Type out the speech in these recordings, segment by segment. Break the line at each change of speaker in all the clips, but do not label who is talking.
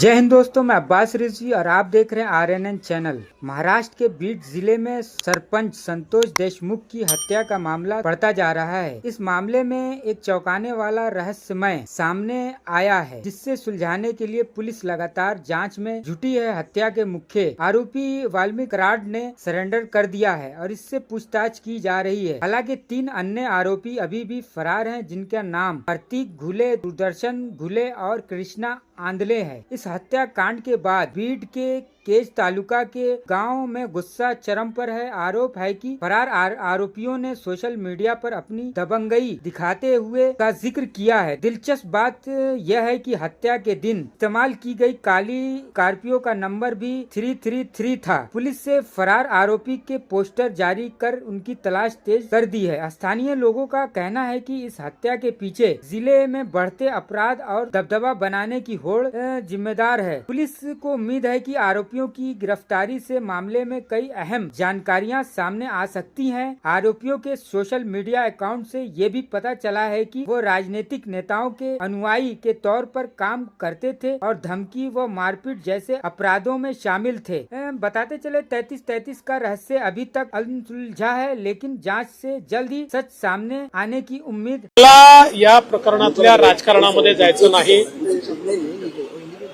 जय हिंद दोस्तों, मैं अब्बास रिजवी और आप देख रहे हैं RNN चैनल। महाराष्ट्र के बीड जिले में सरपंच संतोष देशमुख की हत्या का मामला बढ़ता जा रहा है। इस मामले में एक चौंकाने वाला रहस्यमय सामने आया है, जिससे सुलझाने के लिए पुलिस लगातार जांच में जुटी है। हत्या के मुख्य आरोपी वाल्मीकि कराड ने सरेंडर कर दिया है और इससे पूछताछ की जा रही है। हालांकि 3 अन्य आरोपी अभी भी फरार हैं, जिनका नाम प्रतीक घुले, दूरदर्शन घुले और कृष्णा आंदले है। इस हत्या कांड के बाद बीड के केज तालुका के गांव में गुस्सा चरम पर है। आरोप है कि फरार आरोपियों ने सोशल मीडिया पर अपनी दबंगई दिखाते हुए का जिक्र किया है। दिलचस्प बात यह है कि हत्या के दिन इस्तेमाल की गई काली स्कॉर्पियो का नंबर भी 333 था। पुलिस से फरार आरोपी के पोस्टर जारी कर उनकी तलाश तेज कर दी है। स्थानीय लोगों का कहना है कि इस हत्या के पीछे जिले में बढ़ते अपराध और दबदबा बनाने की होड़ जिम्मेदार है। पुलिस को उम्मीद है कि आरोपियों की गिरफ्तारी से मामले में कई अहम जानकारियां सामने आ सकती हैं। आरोपियों के सोशल मीडिया अकाउंट से ये भी पता चला है कि वो राजनीतिक नेताओं के अनुयायी के तौर पर काम करते थे और धमकी व मारपीट जैसे अपराधों में शामिल थे। बताते चले 33-33 का रहस्य अभी तक अनसुलझा है, लेकिन जांच से जल्द ही सच सामने आने की उम्मीद।
या प्रकरणातल्या राजकारणामध्ये जायचं नाही।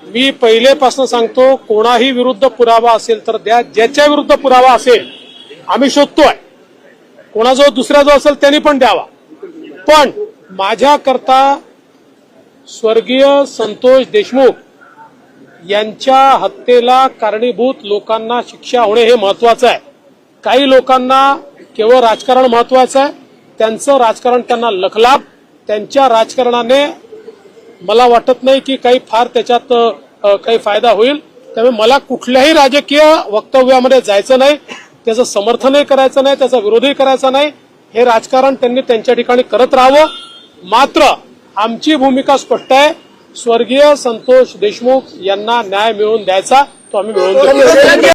मी पहिलेपासून सांगतो, कोणाही विरुद्ध पुरावा असेल तर द्या, ज्याच्या विरुद्ध पुरावा असेल आम्ही शोधतोय, कोणाजवळ दुसरा जो असेल त्यांनी पण द्यावा। पण माझ्याकरता स्वर्गीय संतोष देशमुख यांच्या हत्येला कारणीभूत लोकांना शिक्षा होणे हे महत्वाचं आहे। काही लोकांना केवळ राजकारण महत्वाचं आहे, त्यांचं राजकारण त्यांना लखलाभ, त्यांच्या राजकारणाने मला वाटत नाही की काही फार त्याच्यात काही फायदा होईल। त्यामुळे मला कुठल्याही राजकीय वक्तव्यामध्ये जायचं नाही, त्याचं समर्थनही करायचं नाही, त्याचा विरोधही करायचा नाही। हे राजकारण त्यांनी त्यांच्या ठिकाणी करत राहावं। मात्र आमची भूमिका स्पष्ट आहे, स्वर्गीय संतोष देशमुख यांना न्याय मिळवून द्यायचा तो आम्ही मिळवून देऊ।